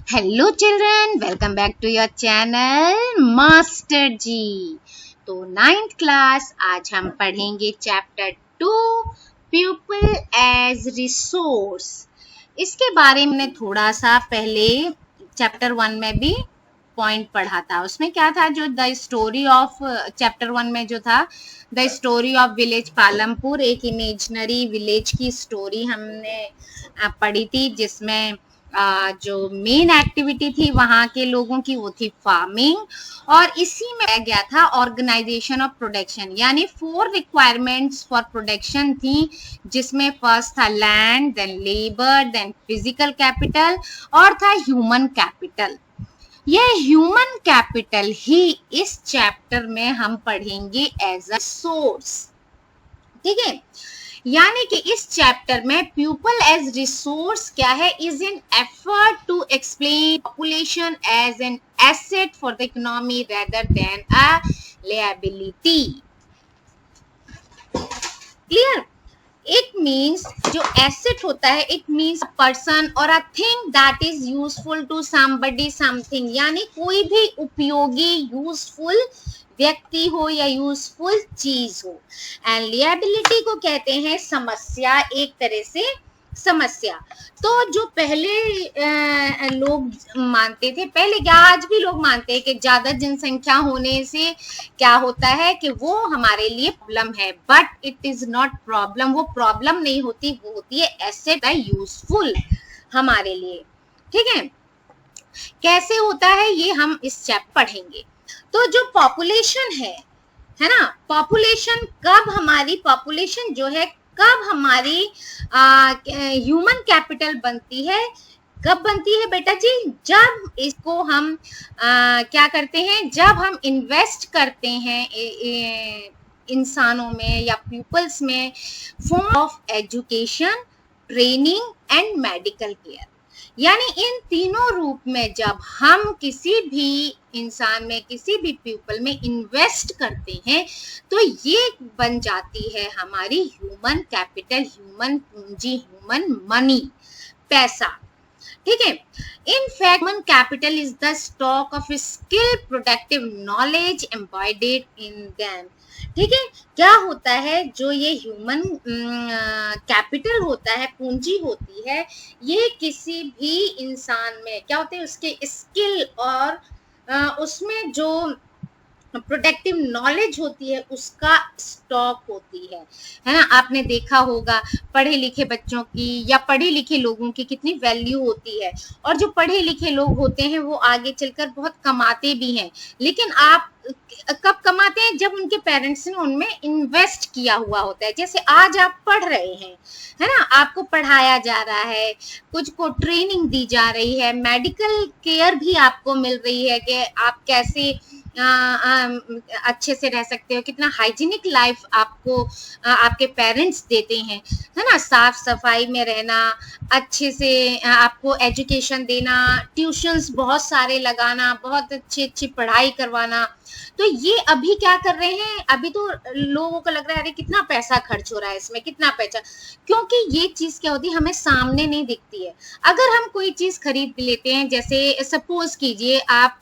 Hello children, welcome back to your channel master ji. तो 9th class आज हम पढ़ेंगे चैप्टर 2 पीपल एज रिसोर्स। इसके बारे में थोड़ा सा पहले चैप्टर 1 में भी पॉइंट पढ़ा था। उसमें क्या था, जो द स्टोरी ऑफ चैप्टर 1 में जो था the story of village Palampur, एक इमेजिनरी विलेज की स्टोरी हमने पढ़ी थी, जिसमें जो मेन एक्टिविटी थी वहाँ के लोगों की वो थी फार्मिंग। और इसी में गया था ऑर्गेनाइजेशन ऑफ प्रोडक्शन, यानी 4 रिक्वायरमेंट्स फॉर प्रोडक्शन थी, जिसमें फर्स्ट था land, then labour, then physical capital और था ह्यूमन कैपिटल। यह ह्यूमन कैपिटल ही इस चैप्टर में हम पढ़ेंगे एज अ सोर्स। ठीक है, यानी कि इस चैप्टर में पीपल एज रिसोर्स क्या है, is an effort to explain population as an asset for the economy rather than a liability. Clear? It means जो एसेट होता है, इट मीन्स पर्सन और a thing that is useful to somebody something, यानी कोई भी उपयोगी useful व्यक्ति हो या यूजफुल चीज हो। एंड लिएबिलिटी को कहते हैं समस्या, एक तरह से समस्या। तो जो पहले लोग मानते थे, पहले क्या आज भी लोग मानते हैं कि ज्यादा जनसंख्या होने से क्या होता है कि वो हमारे लिए प्रॉब्लम है, but it is not problem. वो प्रॉब्लम नहीं होती, वो होती है एसेट, यूजफुल हमारे लिए। ठीक है, कैसे होता है ये हम इस चैप्टर पढ़ेंगे। तो जो पॉपुलेशन है ना, पॉपुलेशन कब हमारी पॉपुलेशन जो है कब हमारी ह्यूमन कैपिटल बनती है, कब बनती है बेटा जी? जब इसको हम क्या करते हैं, जब हम इन्वेस्ट करते हैं इंसानों में या पीपल्स में, form of education, training and medical care. यानी इन तीनों रूप में जब हम किसी भी इंसान में, किसी भी पीपल में इन्वेस्ट करते हैं, तो ये बन जाती है हमारी ह्यूमन कैपिटल, ह्यूमन पूंजी, ह्यूमन मनी, पैसा। ठीक है, in fact human capital is the stock of skill, productive knowledge embodied in them. ठीक है, क्या होता है, जो ये ह्यूमन कैपिटल होता है, पूंजी होती है, ये किसी भी इंसान में क्या होते हैं, उसके स्किल और उसमें जो प्रोडक्टिव नॉलेज होती है उसका स्टॉक होती है ना। आपने देखा होगा पढ़े लिखे बच्चों की या पढ़े लिखे लोगों की कितनी वैल्यू होती है, और जो पढ़े लिखे लोग होते हैं वो आगे चलकर बहुत कमाते भी हैं। लेकिन आप कब कमाते हैं? जब उनके पेरेंट्स ने उनमें इन्वेस्ट किया हुआ होता है। जैसे आज आप पढ़ रहे हैं, है ना, आपको पढ़ाया जा रहा है, कुछ को ट्रेनिंग दी जा रही है, मेडिकल केयर भी आपको मिल रही है कि आप कैसे अच्छे से रह सकते हो, कितना हाइजीनिक लाइफ आपको आपके पेरेंट्स देते हैं, है ना। साफ सफाई में रहना, अच्छे से आपको एजुकेशन देना, ट्यूशंस बहुत सारे लगाना, बहुत अच्छी पढ़ाई करवाना। तो ये अभी क्या कर रहे हैं, अभी तो लोगों को लग रहा है अरे कितना पैसा खर्च हो रहा है इसमें, कितना पैसा, क्योंकि ये चीज क्या होती है हमें सामने नहीं दिखती है। अगर हम कोई चीज खरीद लेते हैं, जैसे सपोज कीजिए आप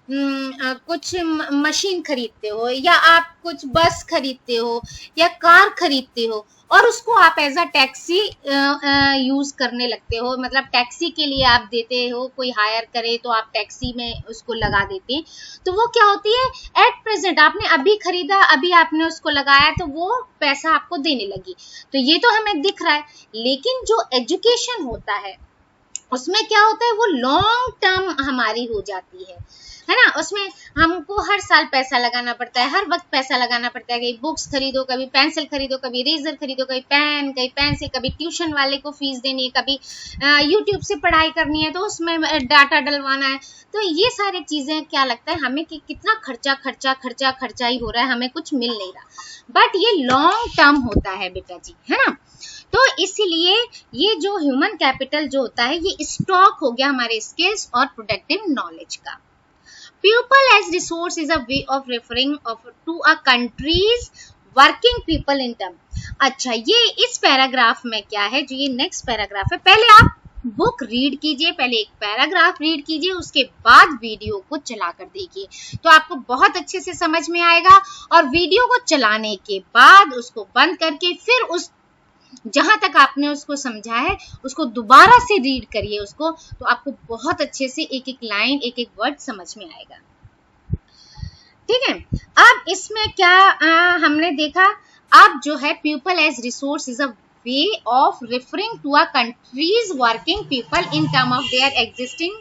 कुछ मशीन खरीदते हो, या आप कुछ बस खरीदते हो या कार खरीदते हो, और उसको आप एज अ टैक्सी यूज करने लगते हो, मतलब टैक्सी के लिए आप देते हो, कोई हायर करे तो आप टैक्सी में उसको लगा देते हैं। तो वो क्या होती है, एट प्रेजेंट आपने अभी खरीदा, अभी आपने उसको लगाया, तो वो पैसा आपको देने लगी। तो ये तो हमें दिख रहा है। लेकिन जो एजुकेशन होता है उसमें क्या होता है, वो लॉन्ग टर्म हमारी हो जाती है ना। उसमें हमको हर साल पैसा लगाना पड़ता है, हर वक्त पैसा लगाना पड़ता है। कभी बुक्स खरीदो, कभी पेंसिल खरीदो, कभी रेजर खरीदो, कभी पेन, कभी पेंसिल, कभी ट्यूशन वाले को फीस देनी है, कभी यूट्यूब से पढ़ाई करनी है तो उसमें डाटा डलवाना है। तो ये सारी चीजें क्या लगता है हमें कि कितना खर्चा खर्चा खर्चा खर्चा ही हो रहा है, हमें कुछ मिल नहीं रहा। बट ये लॉन्ग टर्म होता है बेटा जी, है ना। तो इसीलिए ये जो ह्यूमन कैपिटल जो होता है, ये स्टॉक हो गया हमारे स्किल्स और प्रोडक्टिव नॉलेज का। Pupil as resource is a way of referring to a country's working people in term। अच्छा, ये इस पैराग्राफ में क्या है, जो ये नेक्स्ट पैराग्राफ है, पहले आप बुक रीड कीजिए, पहले एक पैराग्राफ रीड कीजिए, उसके बाद वीडियो को चला कर देखिए, तो आपको बहुत अच्छे से समझ में आएगा। और वीडियो को चलाने के बाद उसको बंद करके फिर उस जहां तक आपने उसको समझा है उसको दोबारा से रीड करिए उसको, तो आपको बहुत अच्छे से एक एक लाइन, एक एक वर्ड समझ में आएगा। ठीक है, अब इसमें क्या हमने देखा, अब जो है people as resource is a way of referring to a country's working people in term of their existing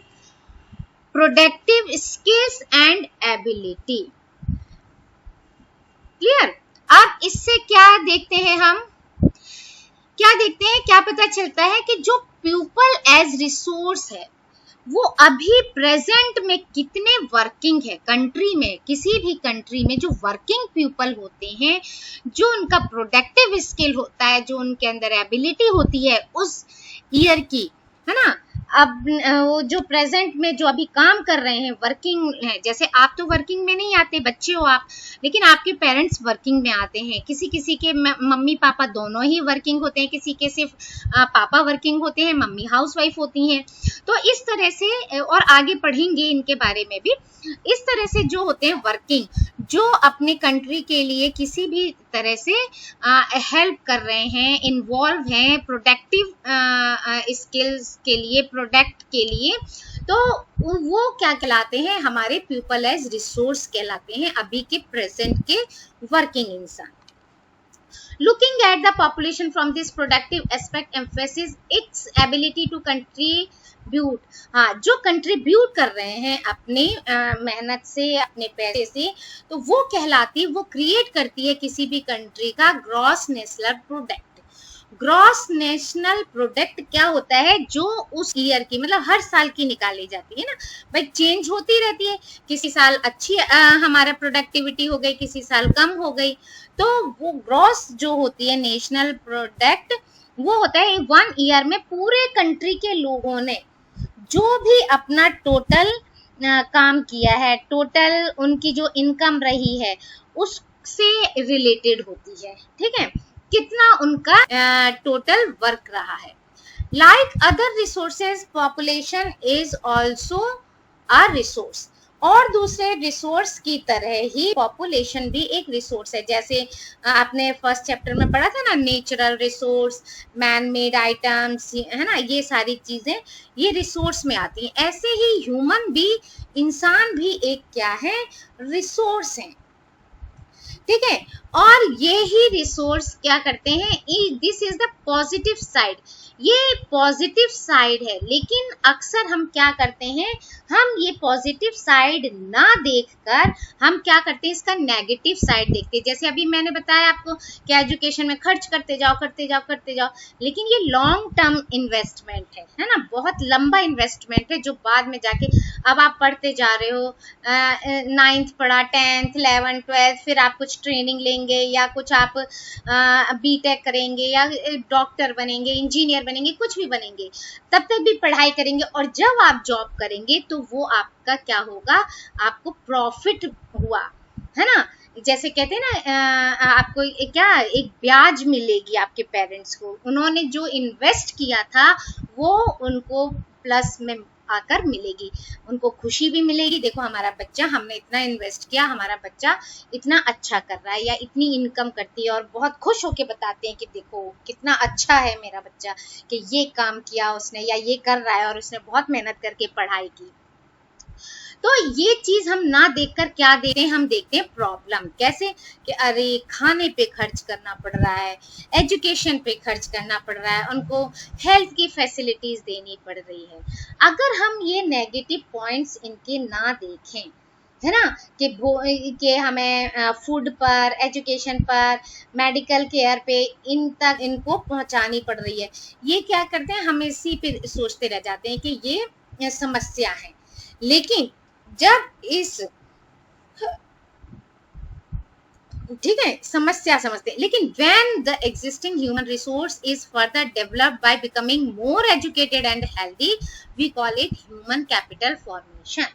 productive skills and ability. Clear? अब इससे क्या देखते हैं हम, क्या देखते हैं, क्या पता चलता है कि जो पीपल एज रिसोर्स है वो अभी प्रेजेंट में कितने वर्किंग है कंट्री में, किसी भी कंट्री में जो वर्किंग पीपल होते हैं, जो उनका प्रोडक्टिव स्किल होता है, जो उनके अंदर एबिलिटी होती है उस ईयर की, है ना। अब वो जो प्रेजेंट में जो अभी काम कर रहे हैं, वर्किंग है, जैसे आप तो वर्किंग में नहीं आते, बच्चे हो आप, लेकिन आपके पेरेंट्स वर्किंग में आते हैं, किसी किसी के मम्मी पापा दोनों ही वर्किंग होते हैं, किसी के सिर्फ पापा वर्किंग होते हैं, मम्मी हाउसवाइफ होती हैं। तो इस तरह से, और आगे पढ़ेंगे इनके बारे में भी, इस तरह से जो होते हैं वर्किंग, जो अपने कंट्री के लिए किसी भी तरह से हेल्प कर रहे हैं, इन्वॉल्व हैं प्रोडक्टिव स्किल्स के लिए, प्रोडक्ट के लिए, तो वो क्या कहलाते हैं, हमारे पीपल एज रिसोर्स कहलाते हैं, अभी के प्रेजेंट के वर्किंग इंसान। Looking at the population from this productive aspect emphasizes its ability to contribute, हाँ, जो कंट्रीब्यूट कर रहे हैं अपने मेहनत से, अपने पैसे से, तो वो कहलाती है, वो क्रिएट करती है किसी भी कंट्री का gross national product. Gross national product क्या होता है, जो उस ईयर की, मतलब हर साल की निकाली जाती है ना भाई, चेंज होती रहती है, किसी साल अच्छी हमारा प्रोडक्टिविटी हो गई, किसी साल कम हो गई, तो वो ग्रॉस जो होती है नेशनल प्रोडक्ट, वो होता है 1 ईयर में पूरे कंट्री के लोगों ने जो भी अपना टोटल काम किया है, टोटल उनकी जो इनकम रही है उससे रिलेटेड होती है। ठीक है, कितना उनका टोटल वर्क रहा है। Like other resources, population is also a resource, और दूसरे रिसोर्स की तरह ही पॉपुलेशन भी एक रिसोर्स है। जैसे आपने फर्स्ट चैप्टर में पढ़ा था ना, natural resource, man made items, है ना, ये सारी चीजें ये रिसोर्स में आती हैं। ऐसे ही ह्यूमन भी, इंसान भी एक क्या है, रिसोर्स है। ठीक है, और ये ही रिसोर्स क्या करते हैं, this is the positive side, ये पॉजिटिव साइड है, लेकिन अक्सर हम क्या करते हैं, हम ये पॉजिटिव साइड ना देखकर हम क्या करते हैं, इसका नेगेटिव साइड देखते हैं। जैसे अभी मैंने बताया आपको कि एजुकेशन में खर्च करते जाओ करते जाओ करते जाओ, लेकिन ये लॉन्ग टर्म इन्वेस्टमेंट है ना, बहुत लंबा इन्वेस्टमेंट है, जो बाद में जाके, अब आप पढ़ते जा रहे हो, 9th पढ़ा, 10th 11th 12th, फिर आप कुछ ट्रेनिंग लेंगे या कुछ आप बीटेक करेंगे या डॉक्टर बनेंगे, इंजीनियर बनेंगे, कुछ भी बनेंगे, तब तक भी पढ़ाई करेंगे, और जब आप जॉब करेंगे तो वो आपका क्या होगा, आपको प्रॉफिट हुआ, है ना। जैसे कहते हैं ना, आपको क्या एक ब्याज मिलेगी आपके पेरेंट्स को, उन्होंने जो इन्वेस्ट किया था वो उनको प्लस में आकर मिलेगी, उनको खुशी भी मिलेगी, देखो हमारा बच्चा, हमने इतना इन्वेस्ट किया, हमारा बच्चा इतना अच्छा कर रहा है या इतनी इनकम करती है, और बहुत खुश होके बताते हैं कि देखो कितना अच्छा है मेरा बच्चा, कि ये काम किया उसने या ये कर रहा है और उसने बहुत मेहनत करके पढ़ाई की। तो ये चीज हम ना देखकर क्या देखते हैं, हम देखते हैं प्रॉब्लम, कैसे कि अरे खाने पे खर्च करना पड़ रहा है, एजुकेशन पे खर्च करना पड़ रहा है, उनको हेल्थ की फैसिलिटीज देनी पड़ रही है। अगर हम ये नेगेटिव पॉइंट्स इनके ना देखें, है ना, कि हमें फूड पर, एजुकेशन पर, मेडिकल केयर पे इन तक इनको पहुंचानी पड़ रही है, ये क्या करते हैं, हम इसी पे सोचते रह जाते हैं कि ये समस्या है। लेकिन जब इस, ठीक है, समस्या समझते हैं, लेकिन when the existing human resource is further developed by becoming more educated and healthy, we call it human capital formation।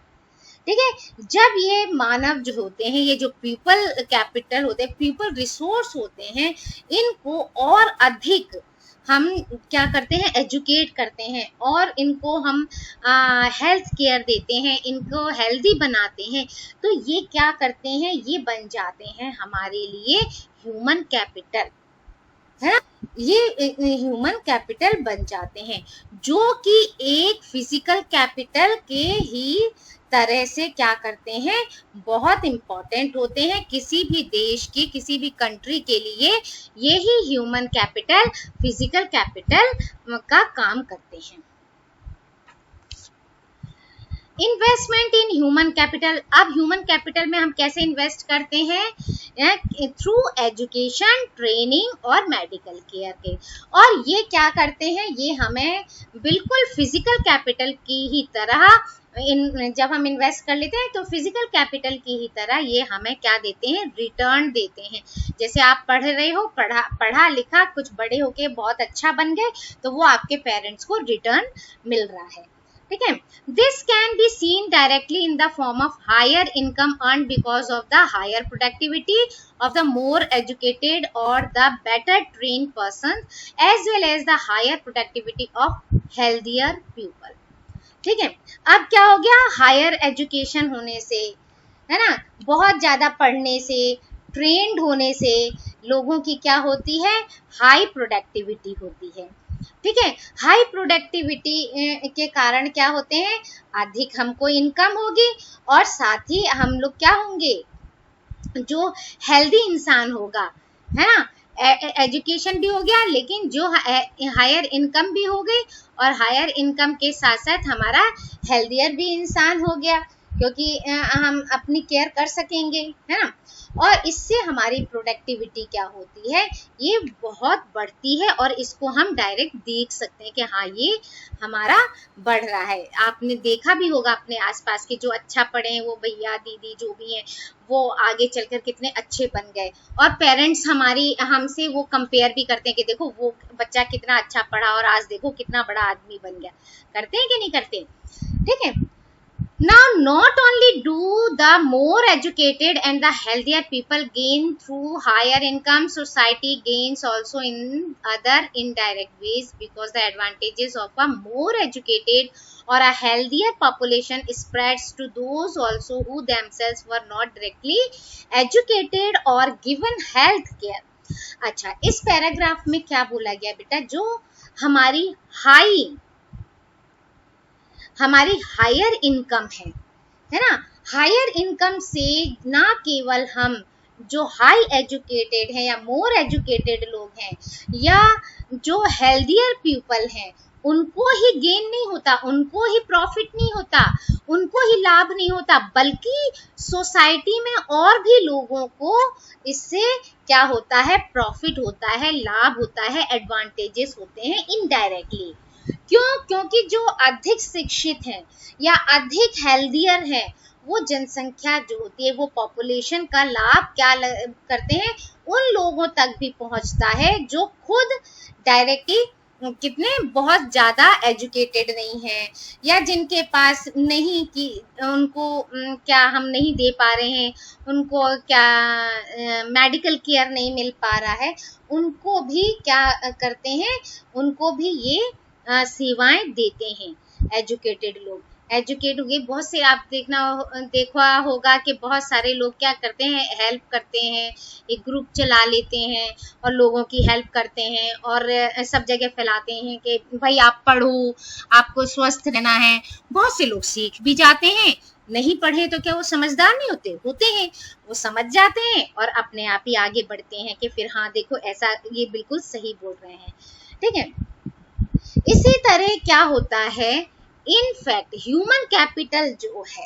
ठीक है, जब ये मानव जो होते हैं, ये जो पीपल कैपिटल होते हैं, पीपल रिसोर्स होते हैं, इनको और अधिक हम क्या करते हैं, एजुकेट करते हैं और इनको हम हेल्थ केयर देते हैं, इनको हेल्दी बनाते हैं, तो ये क्या करते हैं, ये बन जाते हैं हमारे लिए ह्यूमन कैपिटल, है ना। ये ह्यूमन कैपिटल बन जाते हैं, जो कि एक फिजिकल कैपिटल के ही तरह से क्या करते हैं, बहुत इंपॉर्टेंट होते हैं किसी भी देश की, किसी भी कंट्री के लिए। यही ह्यूमन कैपिटल फिजिकल कैपिटल का काम करते हैं। इन्वेस्टमेंट इन ह्यूमन कैपिटल, अब ह्यूमन कैपिटल में हम कैसे इन्वेस्ट करते हैं, थ्रू एजुकेशन, ट्रेनिंग और मेडिकल केयर के। और ये क्या करते हैं, ये हमें बिल्कुल फिजिकल कैपिटल की ही तरह जब हम इन्वेस्ट कर लेते हैं तो फिजिकल कैपिटल की ही तरह ये हमें क्या देते हैं, रिटर्न देते हैं। जैसे आप पढ़ रहे हो, पढ़ा लिखा, कुछ बड़े होके बहुत अच्छा बन गए, तो वो आपके पेरेंट्स को रिटर्न मिल रहा है, ठीक है। This can be seen directly in the form of higher income earn because of the higher productivity of the more educated और the better train person, as well as the higher productivity of healthier people, ठीक है। अब क्या हो गया, higher education होने से, है ना, बहुत ज्यादा पढ़ने से, ट्रेंड होने से लोगों की क्या होती है, हाई प्रोडक्टिविटी होती है, ठीक है। हाई प्रोडक्टिविटी के कारण क्या होते हैं, अधिक हमको इनकम होगी और साथ ही हम लोग क्या होंगे, जो हेल्दी इंसान होगा, है ना। एजुकेशन भी हो गया, लेकिन जो हायर इनकम भी हो गई, और हायर इनकम के साथ साथ हमारा हेल्दियर भी इंसान हो गया, क्योंकि हम अपनी केयर कर सकेंगे, है ना। और इससे हमारी प्रोडक्टिविटी क्या होती है, ये बहुत बढ़ती है, और इसको हम डायरेक्ट देख सकते हैं कि हाँ ये हमारा बढ़ रहा है। आपने देखा भी होगा अपने आसपास के जो अच्छा पढ़े हैं, वो भैया दीदी जो भी हैं, वो आगे चलकर कितने अच्छे बन गए, और पेरेंट्स हमारी हमसे वो कंपेयर भी करते हैं कि देखो वो बच्चा कितना अच्छा पढ़ा और आज देखो कितना बड़ा आदमी बन गया, करते हैं कि नहीं करते, ठीक है। Now, not only do the more educated and the healthier people gain through higher income, society gains also in other indirect ways, because the advantages of a more educated or a healthier population spreads to those also who themselves were not directly educated or given health care. अच्छा, इस paragraph में क्या बोला गया बेटा, जो हमारी higher income है ना, हायर इनकम से ना केवल हम जो हाई एजुकेटेड हैं या मोर एजुकेटेड लोग हैं या जो हेल्दियर पीपल हैं, उनको ही गेन नहीं होता, उनको ही प्रॉफिट नहीं होता, उनको ही लाभ नहीं होता, बल्कि सोसाइटी में और भी लोगों को इससे क्या होता है, प्रॉफिट होता है, लाभ होता है, एडवांटेजेस होते हैं इनडायरेक्टली। क्यों? क्योंकि जो अधिक शिक्षित हैं या अधिक हेल्दियर हैं, वो जनसंख्या जो होती है, वो पॉपुलेशन का लाभ क्या करते हैं, उन लोगों तक भी पहुंचता है जो खुद डायरेक्टली कितने बहुत ज़्यादा एजुकेटेड नहीं हैं, या जिनके पास नहीं, कि उनको क्या हम नहीं दे पा रहे हैं, उनको क्या मेडिकल केयर नहीं मिल पा रहा है, उनको भी क्या करते हैं, उनको भी ये सेवाएं देते हैं एजुकेटेड लोग। एजुकेट हो गए बहुत से, आप देखा होगा कि बहुत सारे लोग क्या करते हैं, हेल्प करते हैं, एक ग्रुप चला लेते हैं और लोगों की हेल्प करते हैं और सब जगह फैलाते हैं कि भाई आप पढ़ो, आपको स्वस्थ रहना है। बहुत से लोग सीख भी जाते हैं, नहीं पढ़े तो क्या वो समझदार नहीं होते हैं, वो समझ जाते हैं और अपने आप ही आगे बढ़ते हैं कि फिर हाँ देखो ऐसा, ये बिल्कुल सही बोल रहे हैं, ठीक है। इसी तरह क्या होता है, इनफैक्ट ह्यूमन कैपिटल जो है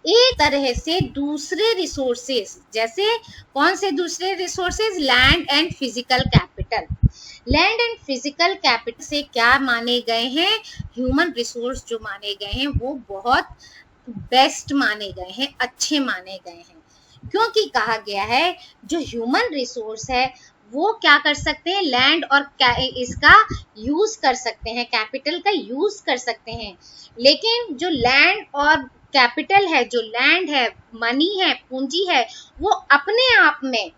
एक तरह से दूसरे रिसोर्सेज, जैसे कौन से दूसरे resources, land and physical capital, land and physical capital से क्या माने गए हैं, ह्यूमन रिसोर्स जो माने गए हैं वो बहुत बेस्ट माने गए हैं, अच्छे माने गए हैं, क्योंकि कहा गया है जो ह्यूमन रिसोर्स है वो क्या कर सकते हैं, लैंड और इसका यूज कर सकते हैं, कैपिटल का यूज कर सकते हैं। लेकिन जो लैंड और कैपिटल है, जो लैंड है, मनी है, पूंजी है, वो अपने आप में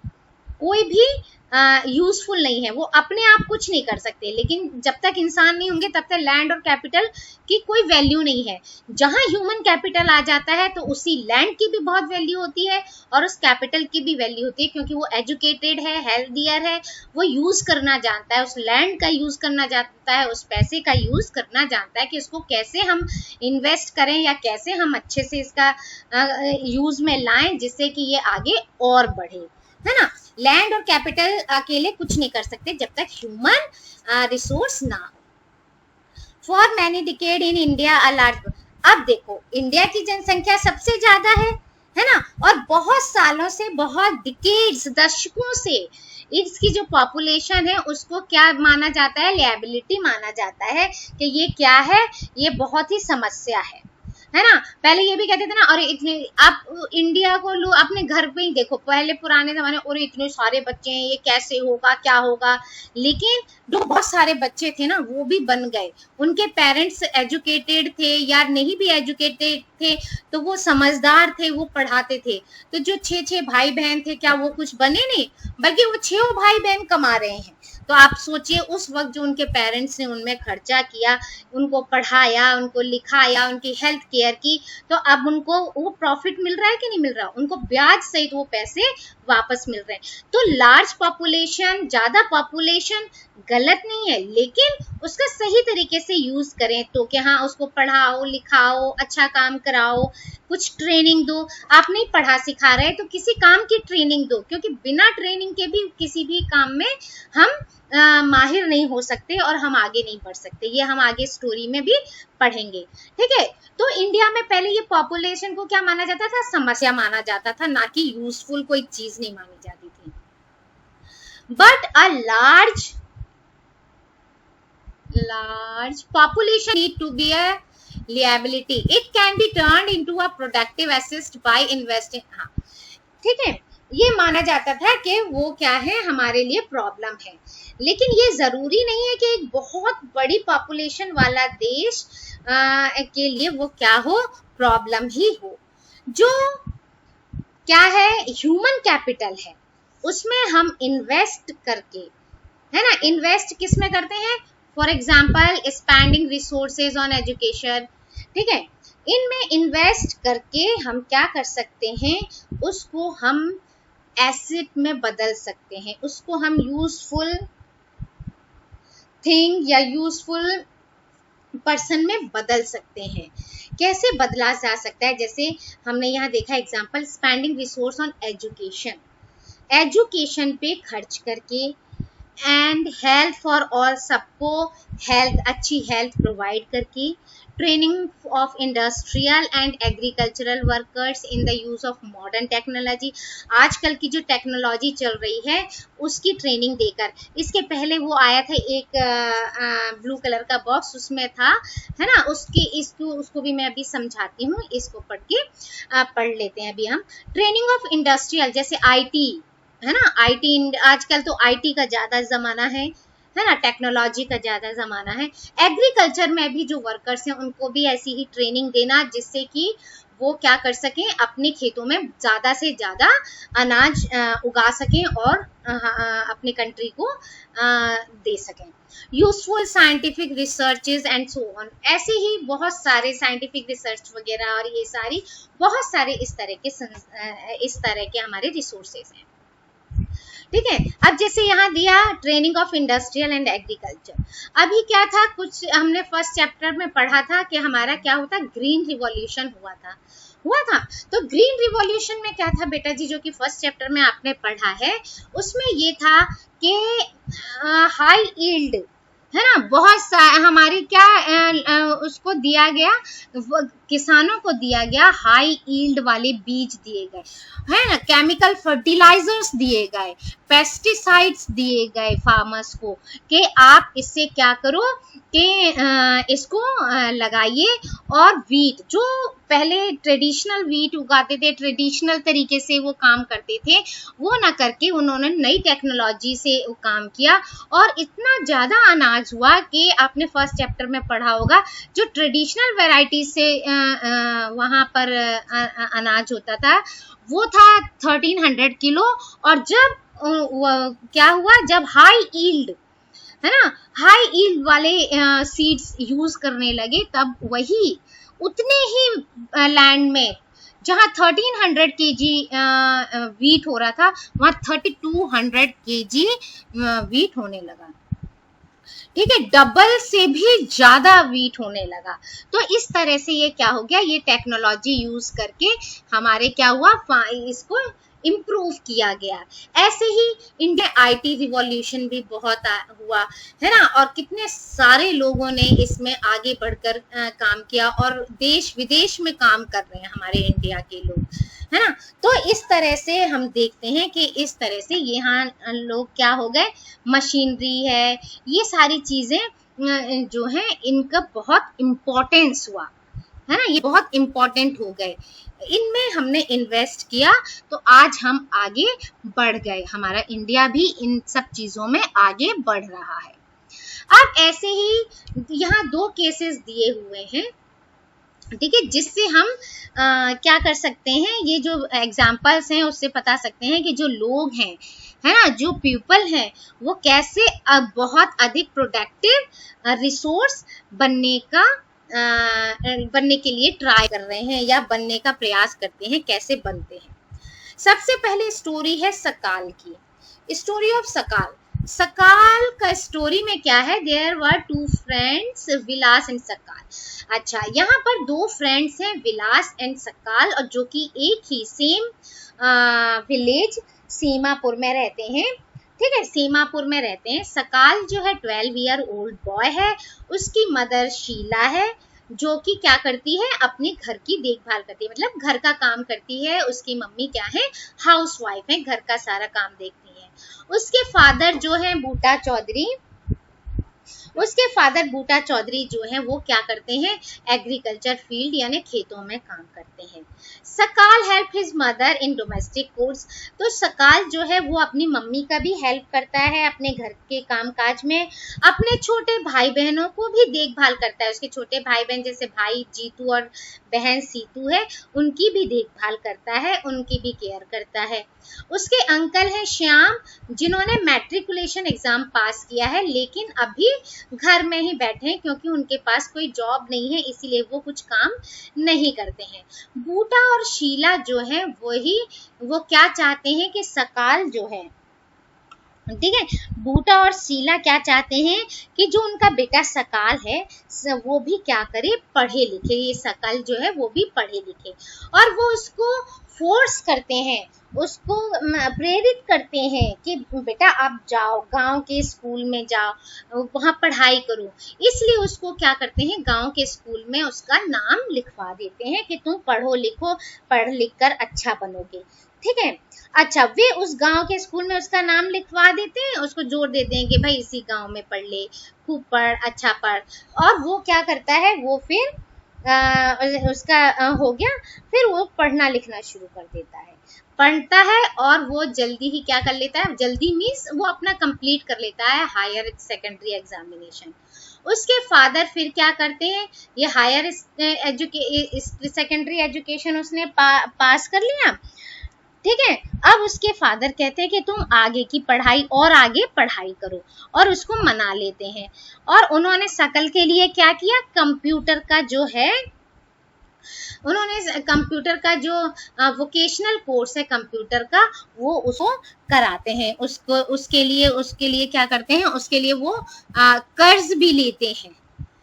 कोई भी यूजफुल नहीं है, वो अपने आप कुछ नहीं कर सकते। लेकिन जब तक इंसान नहीं होंगे तब तक लैंड और कैपिटल की कोई वैल्यू नहीं है। जहां ह्यूमन कैपिटल आ जाता है तो उसी लैंड की भी बहुत वैल्यू होती है और उस कैपिटल की भी वैल्यू होती है, क्योंकि वो एजुकेटेड है, हेल्थियर है, वो यूज करना जानता है, उस लैंड का यूज करना जानता है, उस पैसे का यूज करना जानता है कि उसको कैसे हम इन्वेस्ट करें या कैसे हम अच्छे से इसका यूज में लाएं जिससे कि ये आगे और बढ़े, है ना। लैंड और कैपिटल अकेले कुछ नहीं कर सकते जब तक ह्यूमन रिसोर्स ना हो। For many decade in India a large, अब देखो इंडिया की जनसंख्या सबसे ज्यादा है ना, और बहुत सालों से, बहुत डिकेड्स, दशकों से इसकी जो पॉपुलेशन है उसको क्या माना जाता है, लायबिलिटी माना जाता है कि ये क्या है, ये बहुत ही समस्या है ना। पहले ये भी कहते थे ना, और इतने, आप इंडिया को लो अपने घर पे ही देखो, पहले पुराने जमाने और इतने सारे बच्चे हैं, ये कैसे होगा, क्या होगा। लेकिन जो बहुत सारे बच्चे थे ना वो भी बन गए, उनके पेरेंट्स एजुकेटेड थे या नहीं भी एजुकेटेड थे तो वो समझदार थे, वो पढ़ाते थे। तो जो 6 भाई बहन थे क्या वो कुछ बने नहीं, बल्कि वो 6 भाई बहन कमा रहे हैं। तो आप सोचिए उस वक्त जो उनके पेरेंट्स ने उनमें खर्चा किया, उनको पढ़ाया, उनको लिखाया, उनकी हेल्थ केयर की, तो अब उनको वो प्रॉफिट मिल रहा है कि नहीं मिल रहा, उनको ब्याज सहित वो पैसे वापस मिल रहे हैं। तो लार्ज पॉपुलेशन, ज्यादा पॉपुलेशन गलत नहीं है, लेकिन उसका सही तरीके से यूज करें तो कि हाँ उसको पढ़ाओ, लिखाओ, अच्छा काम कराओ, कुछ ट्रेनिंग दो। आप नहीं पढ़ा सिखा रहे तो किसी काम की ट्रेनिंग दो, क्योंकि बिना ट्रेनिंग के भी किसी भी काम में हम माहिर नहीं हो सकते और हम आगे नहीं बढ़ सकते। ये हम आगे स्टोरी में भी पढ़ेंगे, ठीक है। तो इंडिया में पहले ये पॉपुलेशन को क्या माना जाता था, समस्या माना जाता था, ना कि यूजफुल कोई चीज नहीं मानी जाती थी। But a large population need to be a liability, it can be turned into a productive asset by investing, हाँ ठीक है। ये माना जाता था कि वो क्या है, हमारे लिए प्रॉब्लम है, लेकिन ये जरूरी नहीं है कि एक बहुत बड़ी पॉपुलेशन वाला देश के लिए वो क्या हो, प्रॉब्लम ही हो। जो क्या है, ह्यूमन कैपिटल है, उसमें हम इन्वेस्ट करके, है ना, इन्वेस्ट किस में करते हैं, for example spending resources on education, ठीक है। इनमें इन्वेस्ट करके हम क्या कर सकते हैं, उसको हम एसेट में बदल सकते हैं, उसको हम यूजफुल थिंग या यूजफुल पर्सन में बदल सकते हैं। कैसे बदला जा सकता है, जैसे हमने यहाँ देखा example, spending resource on education, education पे खर्च करके, एंड हेल्थ फॉर ऑल, सबको हेल्थ, अच्छी हेल्थ प्रोवाइड करके, training of industrial and agricultural workers in the use of modern technology, आजकल की जो टेक्नोलॉजी चल रही है उसकी ट्रेनिंग देकर। इसके पहले वो आया था एक ब्लू कलर का बॉक्स, उसमें था, है ना, उसको भी मैं अभी समझाती हूँ, इसको पढ़ लेते हैं अभी हम। ट्रेनिंग ऑफ इंडस्ट्रियल, जैसे IT, है ना, IT, आजकल तो IT का ज्यादा जमाना है ना, टेक्नोलॉजी का ज्यादा जमाना है। एग्रीकल्चर में भी जो वर्कर्स हैं उनको भी ऐसी ही ट्रेनिंग देना, जिससे कि वो क्या कर सकें, अपने खेतों में ज्यादा से ज्यादा अनाज उगा सकें और अपने कंट्री को दे सकें। Useful scientific researches and so on, ऐसे ही बहुत सारे साइंटिफिक रिसर्च वगैरह और ये सारी बहुत सारे इस तरह के हमारे रिसोर्सेज हैं, ठीक है। अब जैसे यहाँ दिया training of industrial and agriculture, अभी क्या था, कुछ हमने फर्स्ट चैप्टर में पढ़ा था कि हमारा क्या होता, ग्रीन रिवॉल्यूशन हुआ था। तो ग्रीन रिवॉल्यूशन में क्या था बेटा जी, जो कि फर्स्ट चैप्टर में आपने पढ़ा है, उसमें ये था कि हाई यील्ड, है ना, बहुत हमारी क्या उसको दिया गया, किसानों को दिया गया हाई यील्ड वाले बीज दिए गए, है ना, केमिकल फर्टिलाइजर्स दिए गए, पेस्टिसाइड्स दिए गए फार्मर्स को कि आप इससे क्या करो कि इसको लगाइए। और वीट, जो पहले ट्रेडिशनल वीट उगाते थे, ट्रेडिशनल तरीके से वो काम करते थे, वो ना करके उन्होंने नई टेक्नोलॉजी से वो काम किया और इतना ज़्यादा अनाज हुआ कि आपने फर्स्ट चैप्टर में पढ़ा होगा, जो ट्रेडिशनल वैरायटी से वहाँ पर अनाज होता था वो था 1300 किलो, और जब क्या हुआ, जब हाई ईल्ड, है ना, हाई ईल्ड वाले सीड्स यूज करने लगे, तब वही उतने ही लैंड में जहां 1300 केजी वीट हो रहा था, वहां 3200 केजी वीट होने लगा। ठीक है, डबल से भी ज्यादा वीट होने लगा। तो इस तरह से ये क्या हो गया, ये टेक्नोलॉजी यूज करके हमारे क्या हुआ, इसको इम्प्रूव किया गया। ऐसे ही इंडिया आईटी रिवॉल्यूशन भी बहुत हुआ, है ना, और कितने सारे लोगों ने इसमें आगे बढ़कर काम किया, और देश विदेश में काम कर रहे हैं हमारे इंडिया के लोग, है ना। तो इस तरह से हम देखते हैं कि इस तरह से यहाँ लोग क्या हो गए, मशीनरी है, ये सारी चीजें जो है इनका बहुत इम्पोर्टेंस हुआ, है ना, ये बहुत इम्पोर्टेंट हो गए, इनमें हमने इन्वेस्ट किया, तो आज हम आगे बढ़ गए, हमारा इंडिया भी इन सब चीजों में आगे बढ़ रहा है। अब ऐसे ही यहाँ 2 केसेस दिए हुए हैं, ठीक है, जिससे हम क्या कर सकते हैं, ये जो एग्जाम्पल्स हैं उससे बता सकते हैं कि जो लोग हैं, है ना, जो पीपल हैं, वो कैसे बहुत अधिक प्रोडक्टिव रिसोर्स बनने के लिए ट्राई कर रहे हैं या बनने का प्रयास करते हैं, कैसे बनते हैं। सबसे पहले स्टोरी है सकाल की, स्टोरी ऑफ सकाल। सकाल का स्टोरी में क्या है, there were 2 friends, Vilas and Sakal. अच्छा, यहाँ पर 2 फ्रेंड्स हैं, विलास एंड सकाल, और जो कि एक ही सेम विलेज सीमापुर में रहते हैं। ठीक है, सीमापुर में रहते हैं। सकाल जो है 12 ईयर ओल्ड बॉय है, उसकी मदर शीला है, जो कि क्या करती है, अपने घर की देखभाल करती है, मतलब घर का काम करती है। उसकी मम्मी क्या है, हाउस वाइफ है, घर का सारा काम देखती है। उसके फादर जो है बूटा चौधरी, जो है वो क्या करते हैं, एग्रीकल्चर फील्ड यानी खेतों में काम करते हैं। सकाल help his mother in domestic course, तो सकाल जो है वो अपनी मम्मी का भी हेल्प करता है अपने घर के कामकाज में, अपने छोटे भाई बहनों को भी देखभाल करता है। उसके छोटे भाई बहन जैसे भाई जीतू और बहन सीतू है, उनकी भी देखभाल करता है, उनकी भी केयर करता है। उसके अंकल हैं श्याम, जिन्होंने मैट्रिकुलेशन एग्जाम पास किया है, लेकिन अभी घर में ही बैठे हैं क्योंकि उनके पास कोई जॉब नहीं है, इसीलिए वो कुछ काम नहीं करते हैं। बूटा और शीला जो है वो क्या चाहते हैं कि सकाल जो है, ठीक है, बूटा और शीला क्या चाहते हैं कि जो उनका बेटा सकाल है वो भी क्या करे, पढ़े लिखे। ये सकाल जो है वो भी पढ़े लिखे, और वो उसको फोर्स करते हैं, उसको प्रेरित करते हैं कि बेटा आप जाओ, गांव के स्कूल में जाओ, वहां पढ़ाई करो। इसलिए उसको क्या करते हैं, गांव के स्कूल में उसका नाम लिखवा देते हैं कि तुम पढ़ो लिखो, पढ़ लिख कर अच्छा बनोगे। ठीक है, अच्छा, वे उस गांव के स्कूल में उसका नाम लिखवा देते हैं, उसको जोड़ देते हैं कि भाई इसी गांव में पढ़ ले, खूब पढ़, अच्छा पढ़। और वो क्या करता है, वो फिर उसका हो गया, फिर वो पढ़ना लिखना शुरू कर देता है, पढ़ता है, और वो जल्दी ही क्या कर लेता है, जल्दी मीन्स वो अपना कंप्लीट कर लेता है हायर सेकेंडरी एग्जामिनेशन। उसके फादर फिर क्या करते हैं, ये हायर सेकेंडरी एजुकेशन उसने पास कर लिया, ठीक है। अब उसके फादर कहते हैं कि तुम आगे की पढ़ाई और आगे पढ़ाई करो, और उसको मना लेते हैं। और उन्होंने सकल के लिए क्या किया, कंप्यूटर का जो है, उन्होंने कंप्यूटर का जो वोकेशनल कोर्स है कंप्यूटर का, वो उसको कराते हैं। उसके लिए क्या करते हैं, उसके लिए वो कर्ज भी लेते हैं,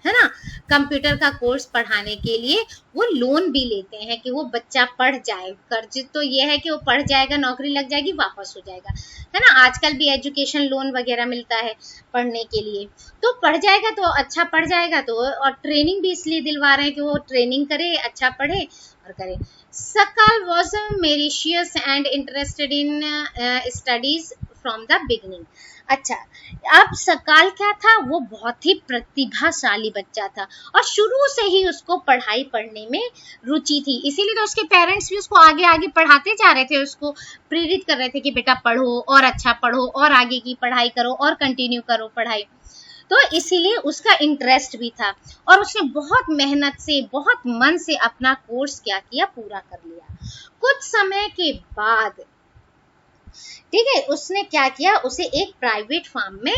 है ना। कंप्यूटर का कोर्स पढ़ाने के लिए वो लोन भी लेते हैं कि वो बच्चा पढ़ जाए। कर्ज तो ये है कि वो पढ़ जाएगा, नौकरी लग जाएगी, वापस हो जाएगा, है ना। आजकल भी एजुकेशन लोन वगैरह मिलता है पढ़ने के लिए, तो पढ़ जाएगा तो अच्छा पढ़ जाएगा, तो और ट्रेनिंग भी इसलिए दिलवा रहे हैं कि वो ट्रेनिंग करे, अच्छा पढ़े और करे। Sakal was meritorious and interested in studies from the beginning. अच्छा, अब सकाल क्या था, वो बहुत ही प्रतिभाशाली बच्चा था, और शुरू से ही उसको पढ़ाई पढ़ने में रुचि थी, इसीलिए तो उसके पेरेंट्स भी उसको आगे आगे पढ़ाते जा रहे थे, उसको प्रेरित कर रहे थे कि बेटा पढ़ो और अच्छा पढ़ो और आगे की पढ़ाई करो और कंटिन्यू करो पढ़ाई। तो इसीलिए उसका इंटरेस्ट भी था, और उसने बहुत मेहनत से, बहुत मन से अपना कोर्स क्या किया, पूरा कर लिया। कुछ समय के बाद ठीक है, उसने क्या किया, उसे एक प्राइवेट फार्म में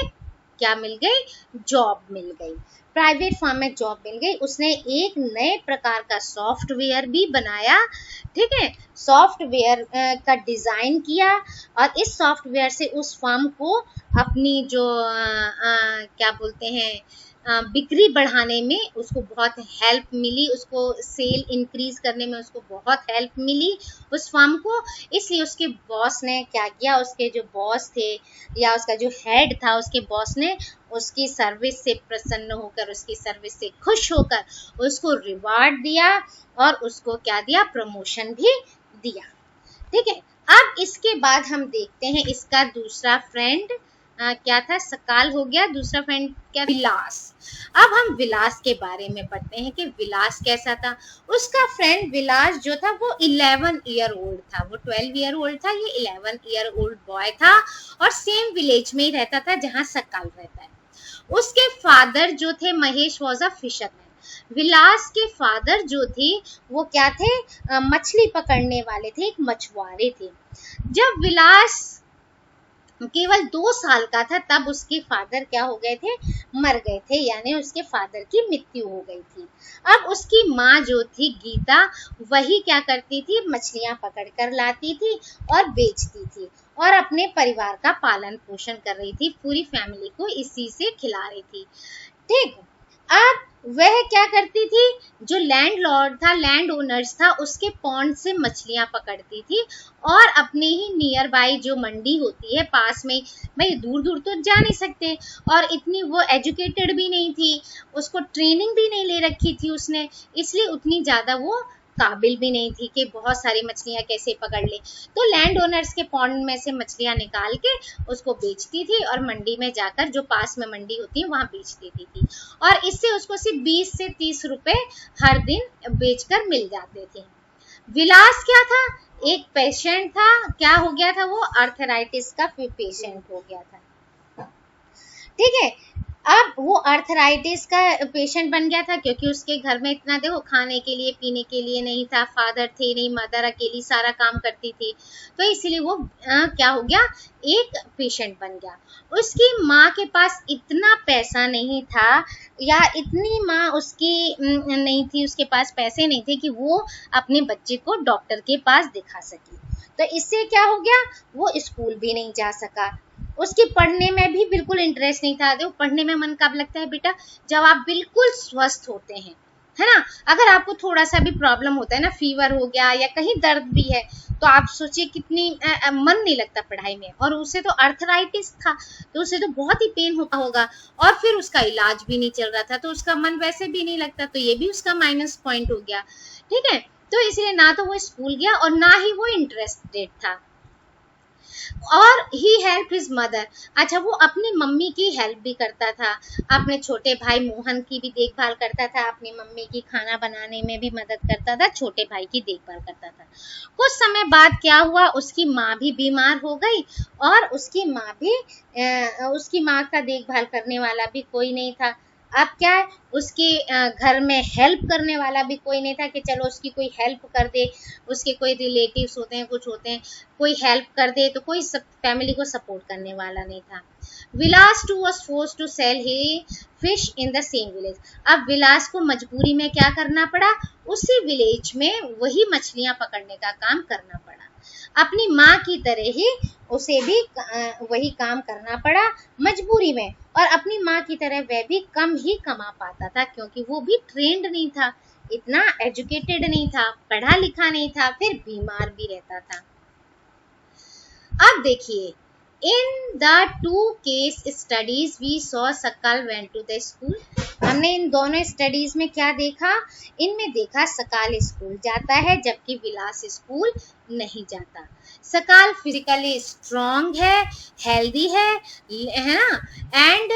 क्या मिल गई, जॉब मिल गई, प्राइवेट फार्म में जॉब मिल गई। उसने एक नए प्रकार का सॉफ्टवेयर भी बनाया, ठीक है, सॉफ्टवेयर का डिजाइन किया, और इस सॉफ्टवेयर से उस फार्म को अपनी जो क्या बोलते हैं बिक्री बढ़ाने में उसको बहुत हेल्प मिली, उसको सेल इंक्रीज करने में उसको बहुत हेल्प मिली उस फार्म को। इसलिए उसके बॉस ने क्या किया, उसके जो बॉस थे या उसका जो हेड था, उसके बॉस ने उसकी सर्विस से प्रसन्न होकर, उसकी सर्विस से खुश होकर उसको रिवार्ड दिया और उसको क्या दिया, प्रमोशन भी दिया। ठीक है, अब इसके बाद हम देखते हैं इसका दूसरा फ्रेंड क्या था, सकाल हो गया, दूसरा फ्रेंड क्या, विलास। अब हम विलास के बारे में पढ़ते हैं कि विलास कैसा था। उसका फ्रेंड विलास जो था वो 11 ईयर ओल्ड था, वो 12 ईयर ओल्ड था, ये 11 ईयर ओल्ड बॉय था और सेम विलेज में ही रहता था जहाँ सकाल रहता है। उसके फादर जो थे महेश वॉज अ फिशरमैन। विलास के फादर जो थे वो क्या थे, मछली पकड़ने वाले थे, एक मछुआरे थे। जब विलास केवल 2 साल का था तब उसके फादर क्या हो गए थे, मर गए थे, यानी उसके फादर की मृत्यु हो गई थी। अब उसकी माँ जो थी गीता, वही क्या करती थी, मछलियां पकड़ कर लाती थी और बेचती थी और अपने परिवार का पालन पोषण कर रही थी, पूरी फैमिली को इसी से खिला रही थी। ठीक, अब वह क्या करती थी, जो लैंडलॉर्ड था, लैंड ओनर्स था, उसके पॉन्ड से मछलियां पकड़ती थी और अपने ही नियर बाई जो मंडी होती है पास में, भाई दूर दूर तो जा नहीं सकते, और इतनी वो एजुकेटेड भी नहीं थी, उसको ट्रेनिंग भी नहीं ले रखी थी उसने, इसलिए उतनी ज्यादा वो काबिल भी नहीं थी कि बहुत सारी मछलियां कैसे पकड़ ले। तो लैंड ओनर्स के पॉन्ड में से मछलियां निकाल के उसको बेचती थी और मंडी में जाकर, जो पास में मंडी होती है वहां बेच देती थी, और इससे उसको सिर्फ 20 से 30 रुपए हर दिन बेचकर मिल जाते थे। विलास क्या था, एक पेशेंट था, क्या हो गया था, वो आर्थराइटिस का पेशेंट हो गया था। ठीक है, अब वो आर्थराइटिस का पेशेंट बन गया था क्योंकि उसके घर में इतना देखो खाने के लिए पीने के लिए नहीं था, फादर थे नहीं, मदर अकेली सारा काम करती थी, तो इसलिए वो क्या हो गया, एक पेशेंट बन गया। उसकी माँ के पास इतना पैसा नहीं था, या इतनी माँ उसकी नहीं थी, उसके पास पैसे नहीं थे कि वो अपने बच्चे को डॉक्टर के पास दिखा सके। तो इससे क्या हो गया, वो स्कूल भी नहीं जा सका, उसके पढ़ने में भी बिल्कुल इंटरेस्ट नहीं था। देखो पढ़ने में मन कब लगता है बेटा, जब आप बिल्कुल स्वस्थ होते हैं, है ना। अगर आपको थोड़ा सा भी प्रॉब्लम होता है ना, फीवर हो गया या कहीं दर्द भी है, तो आप सोचिए कितनी मन नहीं लगता पढ़ाई में, और उसे तो आर्थराइटिस था तो उसे तो बहुत ही पेन होता होगा, और फिर उसका इलाज भी नहीं चल रहा था तो उसका मन वैसे भी नहीं लगता, तो ये भी उसका माइनस पॉइंट हो गया। ठीक है, तो इसलिए ना तो वो स्कूल गया और ना ही वो इंटरेस्टेड था, और ही हेल्प हिज मदर। अच्छा, वो अपनी मम्मी की हेल्प भी करता था, अपने छोटे भाई मोहन की भी देखभाल करता था, अपनी मम्मी की खाना बनाने में भी मदद करता था, छोटे भाई की देखभाल करता था। कुछ समय बाद क्या हुआ, उसकी माँ भी बीमार हो गई और उसकी माँ का देखभाल करने वाला भी कोई नहीं था। अब क्या है, उसके घर में हेल्प करने वाला भी कोई नहीं था कि चलो उसकी कोई हेल्प कर दे, उसके कोई रिलेटिव्स होते हैं, कुछ होते हैं, कोई हेल्प कर दे, तो कोई फैमिली को सपोर्ट करने वाला नहीं था। Vilas too was force to sell his fish in the same village. अब विलास को मजबूरी में क्या करना पड़ा, उसी विलेज में वही मछलियां पकड़ने का काम करना पड़ा। अपनी माँ की तरह ही उसे भी वही काम करना पड़ा मजबूरी में, और अपनी माँ की तरह वह भी कम ही कमा पाता था क्योंकि वो भी ट्रेंड नहीं था, इतना एजुकेटेड नहीं था, पढ़ा लिखा नहीं था, फिर बीमार भी रहता था। अब देखिए, in the 2 case studies we saw Sakal went to the school. हमने इन दोनों स्टडीज में क्या देखा, इनमें देखा सकाल स्कूल जाता है जबकि विलास स्कूल नहीं जाता। सकाल फिजिकली स्ट्रॉन्ग है, हेल्दी है ना, and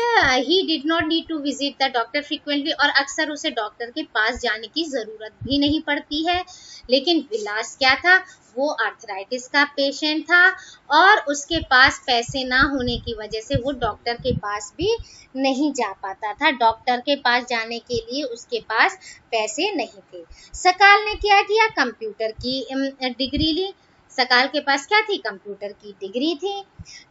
he did not need to visit the doctor frequently, और अक्सर उसे डॉक्टर के पास जाने की जरूरत भी नहीं पड़ती है। लेकिन विलास क्या था, वो आर्थराइटिस का पेशेंट था और उसके पास पैसे ना होने की वजह से वो डॉक्टर के पास भी नहीं जा पाता था, डॉक्टर के पास जाने के लिए उसके पास पैसे नहीं थे। सकाल ने क्या किया, कंप्यूटर की डिग्री ली। सकाल के पास क्या थी, कंप्यूटर की डिग्री थी,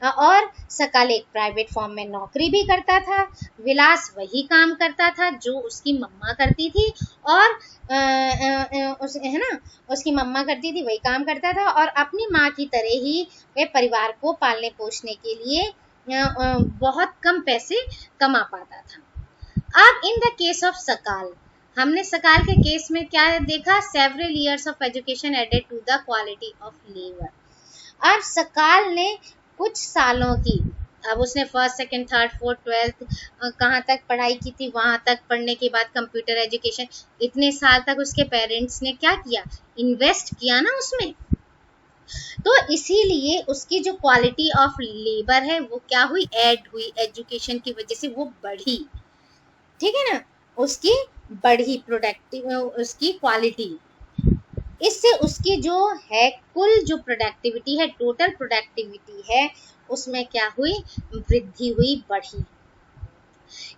और सकाल एक प्राइवेट फॉर्म में नौकरी भी करता था। विलास वही काम करता था जो उसकी मम्मा करती थी, और है ना, उसकी मम्मा करती थी वही काम करता था, और अपनी माँ की तरह ही वह परिवार को पालने पोषने के लिए बहुत कम पैसे कमा पाता था। अब इन द केस ऑफ सकाल, हमने सकाल के केस में क्या देखा, several years of education added to the quality of labour. अब सकाल ने कुछ सालों की, अब उसने first second third fourth twelfth कहाँ तक पढ़ाई की थी, वहां तक पढ़ने के बाद कंप्यूटर एजुकेशन, इतने साल तक उसके पेरेंट्स ने क्या किया, इन्वेस्ट किया ना उसमें। तो इसीलिए उसकी जो क्वालिटी ऑफ लेबर है वो क्या हुई, ऐड हुई, एजुकेशन की वजह से वो बढ़ी, ठीक है ना, उसकी बढ़ी प्रोडक्टिव, उसकी क्वालिटी, इससे उसकी जो है कुल जो प्रोडक्टिविटी है, टोटल प्रोडक्टिविटी है, उसमें क्या हुई, वृद्धि हुई, बढ़ी।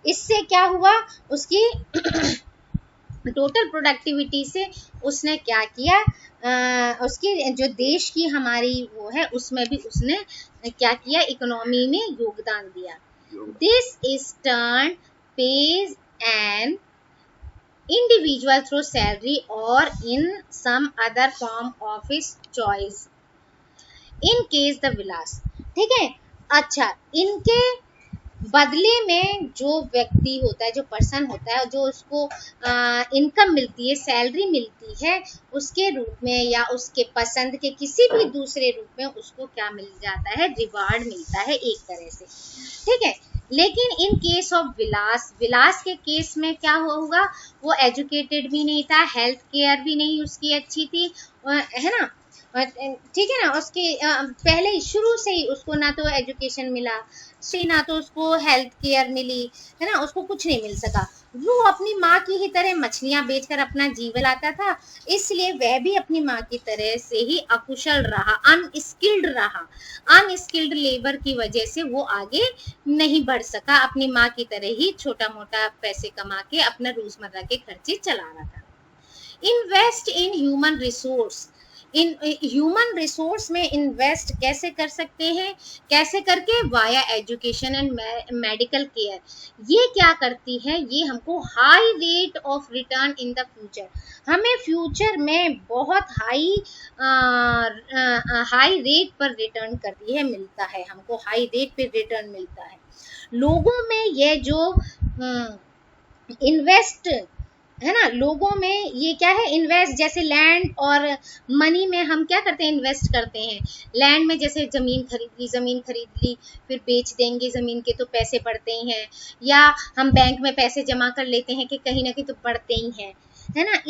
इससे क्या हुआ, उसकी टोटल प्रोडक्टिविटी से उसने क्या किया, उसकी जो देश की हमारी वो है उसमें भी उसने क्या किया, इकोनॉमी में योगदान दिया। This is turn page an individual through salary or in some other form of his choice in case the विलास, ठीक है। अच्छा, इनके बदले में जो व्यक्ति होता है, जो पर्सन होता है, जो उसको इनकम मिलती है, सैलरी मिलती है, उसके रूप में या उसके पसंद के किसी भी दूसरे रूप में उसको क्या मिल जाता है, रिवार्ड मिलता है एक तरह से, ठीक है। लेकिन इन केस ऑफ विलास, विलास के केस में क्या होगा, वो एजुकेटेड भी नहीं था, हेल्थ केयर भी नहीं उसकी अच्छी थी, है ना, ठीक है ना, उसके पहले शुरू से ही उसको ना तो एजुकेशन मिला, ना तो उसको हेल्थ केयर मिली, है ना, उसको कुछ नहीं मिल सका। वो अपनी माँ की ही तरह मछलियां बेचकर अपना जीवन लाता था, इसलिए वह भी अपनी माँ की तरह से ही अकुशल रहा, अनस्किल्ड रहा। अनस्किल्ड लेबर की वजह से वो आगे नहीं बढ़ सका, अपनी माँ की तरह ही छोटा मोटा पैसे कमा के अपना रोजमर्रा के खर्चे चला रहा था। Invest in human resource, in human resource में इन्वेस्ट कैसे कर सकते हैं, कैसे करके, via education and medical care. ये क्या करती है, ये हमको high rate of return in the future, हमें फ्यूचर में बहुत हाई रेट पर रिटर्न करती है, मिलता है हमको, हाई रेट पे रिटर्न मिलता है। लोगों में ये जो इन्वेस्ट है ना, लोगों में ये क्या है, इन्वेस्ट, जैसे लैंड और मनी में हम क्या करते हैं, इन्वेस्ट करते हैं। लैंड में जैसे जमीन खरीद ली, फिर बेच देंगे जमीन के तो पैसे बढ़ते ही हैं, या हम बैंक में पैसे जमा कर लेते हैं कि कहीं ना कहीं तो बढ़ते ही हैं, है ना।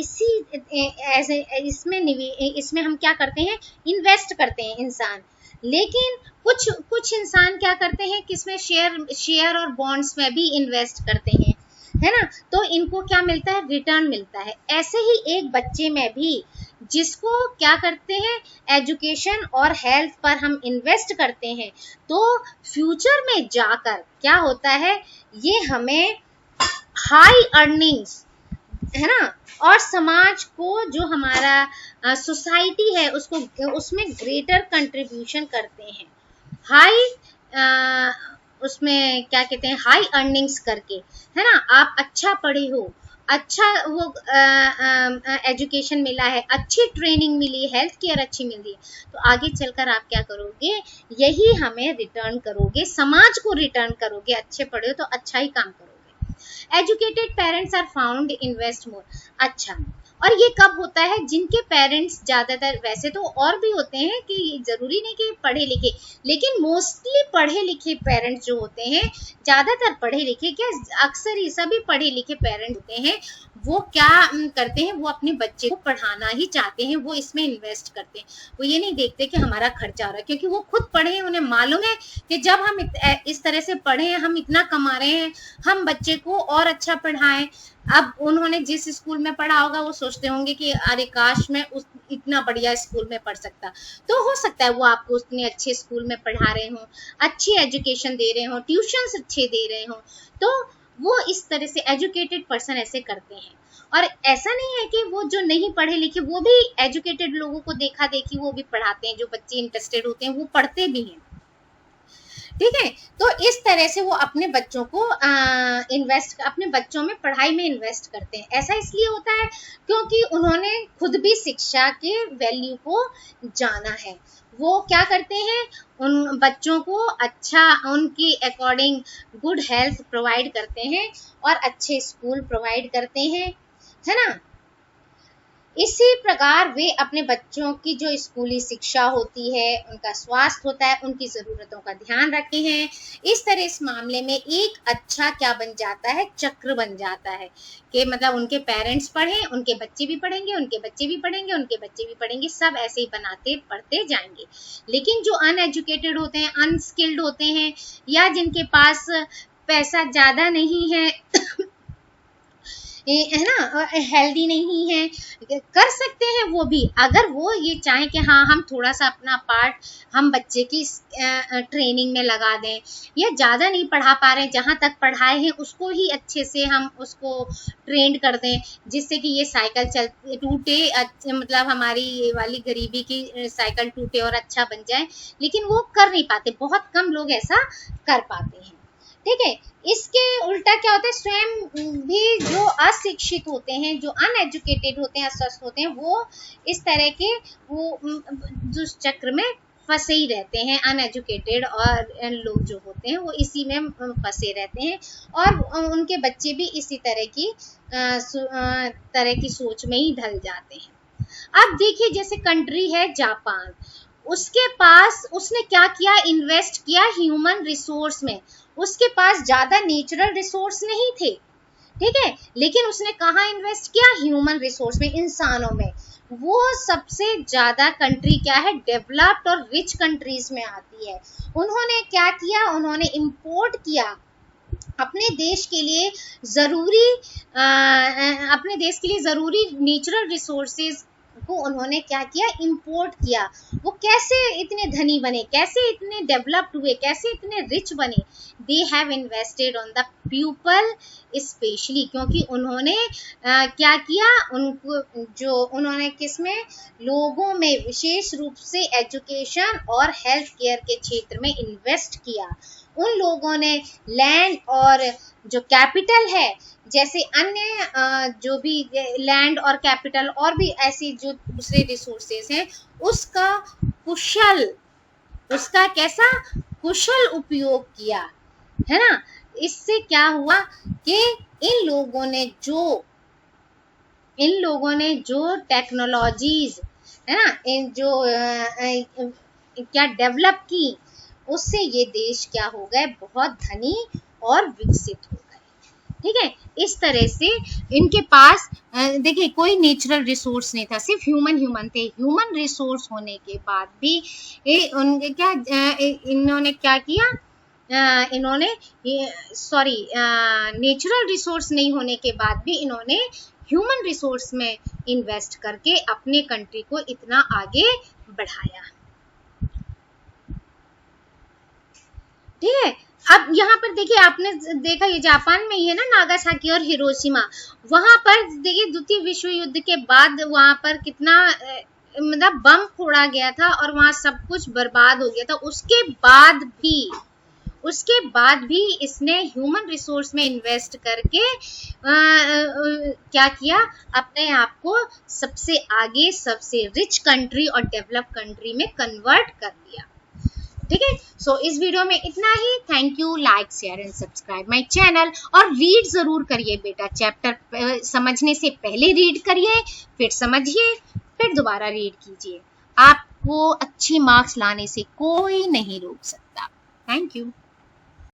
इसमें हम क्या करते हैं, इन्वेस्ट करते हैं इंसान। लेकिन कुछ इंसान क्या करते हैं, किसमें, शेयर और बॉन्ड्स में भी इन्वेस्ट करते हैं, है ना, तो इनको क्या मिलता है, रिटर्न मिलता है। ऐसे ही एक बच्चे में भी जिसको क्या करते हैं, एजुकेशन और हेल्थ पर हम इन्वेस्ट करते हैं, तो फ्यूचर में जाकर क्या होता है, ये हमें हाई अर्निंग्स, है ना, और समाज को जो हमारा सोसाइटी है उसको, उसमें ग्रेटर कंट्रीब्यूशन करते हैं, हाई उसमें क्या कहते हैं, हाई अर्निंग्स करके, है ना। आप अच्छा पढ़े हो, अच्छा वो एजुकेशन मिला है, अच्छी ट्रेनिंग मिली, हेल्थ केयर अच्छी मिली है, तो आगे चलकर आप क्या करोगे, यही हमें रिटर्न करोगे, समाज को रिटर्न करोगे। अच्छे पढ़े हो तो अच्छा ही काम करोगे। Educated parents are found invest more. अच्छा, और ये कब होता है, जिनके पेरेंट्स ज्यादातर, वैसे तो और भी होते हैं कि जरूरी नहीं कि पढ़े लिखे, लेकिन मोस्टली पढ़े लिखे पेरेंट्स जो होते हैं, ज्यादातर पढ़े लिखे, क्या अक्सर ही सभी पढ़े लिखे पेरेंट्स होते हैं, वो क्या करते हैं, वो अपने बच्चे को पढ़ाना ही चाहते हैं, वो इसमें इन्वेस्ट करते हैं। वो ये नहीं देखते कि हमारा खर्चा आ रहा है, क्योंकि वो खुद पढ़े हैं, उन्हें मालूम है कि जब हम इस तरह से पढ़े हैं, हम इतना कमा रहे हैं, हम बच्चे को और अच्छा पढ़ाएं। अब उन्होंने जिस स्कूल में पढ़ा होगा वो सोचते होंगे कि अरे काश मैं उस इतना बढ़िया स्कूल में पढ़ सकता, तो हो सकता है वो आपको उतने अच्छे स्कूल में पढ़ा रहे हों, अच्छी एजुकेशन दे रहे हों, ट्यूशन्स अच्छे दे रहे हों, तो वो इस तरह से एजुकेटेड पर्सन ऐसे करते हैं। और ऐसा नहीं है कि वो जो नहीं पढ़े लिखे वो भी एजुकेटेड लोगों को देखा देखी वो भी पढ़ाते हैं, जो बच्चे इंटरेस्टेड होते हैं वो पढ़ते भी हैं, ठीक है। तो इस तरह से वो अपने बच्चों को अपने बच्चों में पढ़ाई में इन्वेस्ट करते हैं। ऐसा इसलिए होता है क्योंकि उन्होंने खुद भी शिक्षा के वैल्यू को जाना है। वो क्या करते हैं, उन बच्चों को अच्छा उनकी अकॉर्डिंग गुड हेल्थ प्रोवाइड करते हैं और अच्छे स्कूल प्रोवाइड करते हैं, है ना। इसी प्रकार वे अपने बच्चों की जो स्कूली शिक्षा होती है, उनका स्वास्थ्य होता है, उनकी ज़रूरतों का ध्यान रखते हैं। इस तरह इस मामले में एक अच्छा क्या बन जाता है, चक्र बन जाता है कि मतलब उनके पेरेंट्स पढ़ें, उनके बच्चे भी पढ़ेंगे, उनके बच्चे भी पढ़ेंगे, उनके बच्चे भी पढ़ेंगे, सब ऐसे ही बनाते पढ़ते जाएंगे। लेकिन जो अनएजुकेटेड होते हैं, अनस्किल्ड होते हैं, या जिनके पास पैसा ज़्यादा नहीं है है ना, हेल्दी नहीं है, कर सकते हैं वो भी, अगर वो ये चाहें कि हाँ हम थोड़ा सा अपना पार्ट हम बच्चे की ट्रेनिंग में लगा दें, या ज़्यादा नहीं पढ़ा पा रहे हैं, जहाँ तक पढ़ाए हैं उसको ही अच्छे से हम उसको ट्रेंड कर दें, जिससे कि ये साइकिल चल टूटे, मतलब हमारी ये वाली गरीबी की साइकिल टूटे और अच्छा बन जाए। लेकिन वो कर नहीं पाते, बहुत कम लोग ऐसा कर पाते हैं, ठीक है। इसके उल्टा क्या होता है, स्वयं भी जो अशिक्षित होते हैं, जो अनएजुकेटेड होते हैं, अस्वस्थ होते हैं, वो इस तरह के वो जो चक्र में फंसे ही रहते हैं। अनएजुकेटेड और लोग जो होते हैं वो इसी में फंसे रहते हैं, और उनके बच्चे भी इसी तरह की सोच में ही ढल जाते हैं। अब देखिए जैसे कंट्री है जापान, उसके पास उसने क्या किया, इन्वेस्ट किया ह्यूमन रिसोर्स में। उसके पास ज्यादा नेचुरल रिसोर्स नहीं थे, ठीक है, लेकिन उसने कहाँ इन्वेस्ट किया, ह्यूमन रिसोर्स में, इंसानों में। वो सबसे ज्यादा कंट्री क्या है, डेवलप्ड और रिच कंट्रीज में आती है। उन्होंने क्या किया, उन्होंने इंपोर्ट किया अपने देश के लिए जरूरी नेचुरल रिसोर्सेज को उन्होंने क्या किया, इंपोर्ट किया। वो कैसे इतने धनी बने, कैसे इतने डेवलप्ड हुए, कैसे इतने रिच बने, they have invested on the people specially, क्योंकि उन्होंने क्या किया, उन्होंने किसमें, लोगों में विशेष रूप से एजुकेशन और हेल्थ केयर के क्षेत्र में इन्वेस्ट किया। उन लोगों ने लैंड और जो कैपिटल है, जैसे अन्य जो भी लैंड और कैपिटल और भी ऐसी जो दूसरे रिसोर्सेज हैं, उसका कैसा कुशल उपयोग किया, है ना। इससे क्या हुआ कि इन लोगों ने जो टेक्नोलॉजीज, है ना, क्या डेवलप की, उससे ये देश क्या हो गए, बहुत धनी और विकसित हो गए, ठीक है। इस तरह से इनके पास देखिए कोई नेचुरल रिसोर्स नहीं था, सिर्फ ह्यूमन थे। ह्यूमन रिसोर्स होने के बाद भी इन्होंने क्या किया, नेचुरल रिसोर्स नहीं होने के बाद भी इन्होंने ह्यूमन रिसोर्स में इन्वेस्ट करके अपने कंट्री को इतना आगे बढ़ाया, ठीक है। अब यहाँ पर देखिए, आपने देखा ये जापान में ही है ना, नागासाकी और हिरोशिमा। वहां पर देखिए द्वितीय विश्व युद्ध के बाद वहां पर कितना मतलब बम फोड़ा गया था और वहां सब कुछ बर्बाद हो गया था। उसके बाद भी इसने ह्यूमन रिसोर्स में इन्वेस्ट करके क्या किया, अपने आप को सबसे आगे, सबसे रिच कंट्री और डेवलप कंट्री में कन्वर्ट कर दिया, ठीक है। सो इस वीडियो में इतना ही। Thank you, like share and subscribe my channel, और रीड जरूर करिए बेटा, चैप्टर समझने से पहले रीड करिए, फिर समझिए, फिर दोबारा रीड कीजिए। आपको अच्छे मार्क्स लाने से कोई नहीं रोक सकता। Thank you.